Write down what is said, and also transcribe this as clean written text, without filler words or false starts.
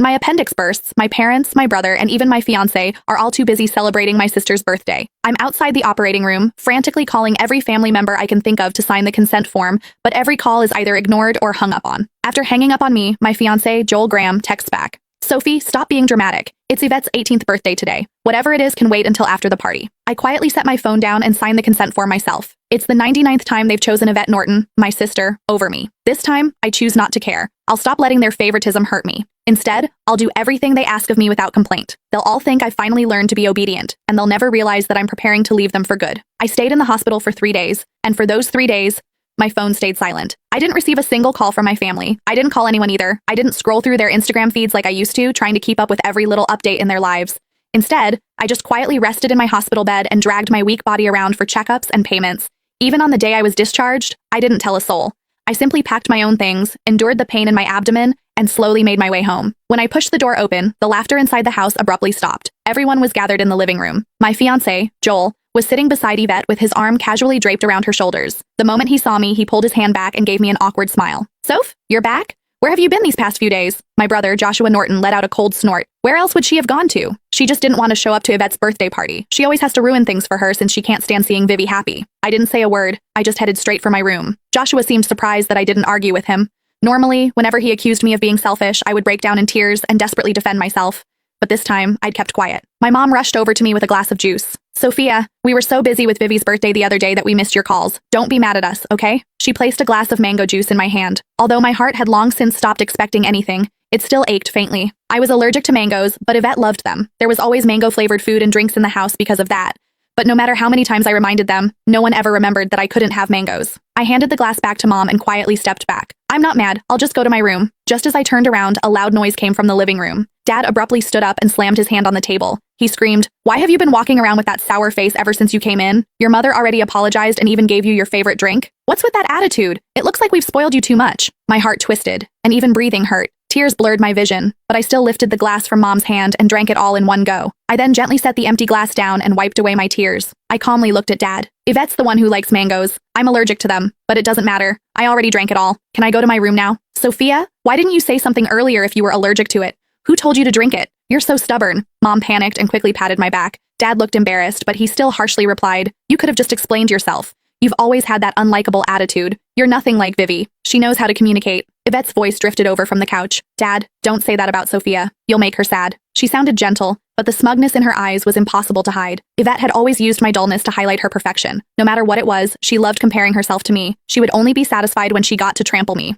My appendix bursts, my parents, my brother, and even my fiancé are all too busy celebrating my sister's birthday. I'm outside the operating room, frantically calling every family member I can think of to sign the consent form, but every call is either ignored or hung up on. After hanging up on me, my fiancé, Joel Graham, texts back. Sophie, stop being dramatic. It's Yvette's 18th birthday today. Whatever it is can wait until after the party. I quietly set my phone down and sign the consent form myself. It's the 99th time they've chosen Yvette Norton, my sister, over me. This time, I choose not to care. I'll stop letting their favoritism hurt me. Instead, I'll do everything they ask of me without complaint. They'll all think I finally learned to be obedient, and they'll never realize that I'm preparing to leave them for good. I stayed in the hospital for 3 days, and for those 3 days, my phone stayed silent. I didn't receive a single call from my family. I didn't call anyone either. I didn't scroll through their Instagram feeds like I used to, trying to keep up with every little update in their lives. Instead, I just quietly rested in my hospital bed and dragged my weak body around for checkups and payments. Even on the day I was discharged, I didn't tell a soul. I simply packed my own things, endured the pain in my abdomen, and slowly made my way home. When I pushed the door open, the laughter inside the house abruptly stopped. Everyone was gathered in the living room. My fiancé, Joel, was sitting beside Yvette with his arm casually draped around her shoulders. The moment he saw me, he pulled his hand back and gave me an awkward smile. Soph, you're back? Where have you been these past few days? My brother, Joshua Norton, let out a cold snort. Where else would she have gone to? She just didn't want to show up to Yvette's birthday party. She always has to ruin things for her since she can't stand seeing Vivi happy. I didn't say a word. I just headed straight for my room. Joshua seemed surprised that I didn't argue with him. Normally, whenever he accused me of being selfish, I would break down in tears and desperately defend myself. But this time, I'd kept quiet. My mom rushed over to me with a glass of juice. Sophia, we were so busy with Vivi's birthday the other day that we missed your calls. Don't be mad at us, okay? She placed a glass of mango juice in my hand. Although my heart had long since stopped expecting anything, it still ached faintly. I was allergic to mangoes, but Yvette loved them. There was always mango-flavored food and drinks in the house because of that. But no matter how many times I reminded them, no one ever remembered that I couldn't have mangoes. I handed the glass back to Mom and quietly stepped back. I'm not mad, I'll just go to my room. Just as I turned around, a loud noise came from the living room. Dad abruptly stood up and slammed his hand on the table. He screamed, "Why have you been walking around with that sour face ever since you came in? Your mother already apologized and even gave you your favorite drink? What's with that attitude? It looks like we've spoiled you too much." My heart twisted, and even breathing hurt. Tears blurred my vision, but I still lifted the glass from Mom's hand and drank it all in one go. I then gently set the empty glass down and wiped away my tears. I calmly looked at Dad. Yvette's the one who likes mangoes. I'm allergic to them, but it doesn't matter. I already drank it all. Can I go to my room now? Sophia, why didn't you say something earlier if you were allergic to it? Who told you to drink it? You're so stubborn. Mom panicked and quickly patted my back. Dad looked embarrassed, but he still harshly replied, "You could have just explained yourself. You've always had that unlikable attitude. You're nothing like Vivi. She knows how to communicate." Yvette's voice drifted over from the couch. "Dad, don't say that about Sophia. You'll make her sad." She sounded gentle, but the smugness in her eyes was impossible to hide. Yvette had always used my dullness to highlight her perfection. No matter what it was, she loved comparing herself to me. She would only be satisfied when she got to trample me.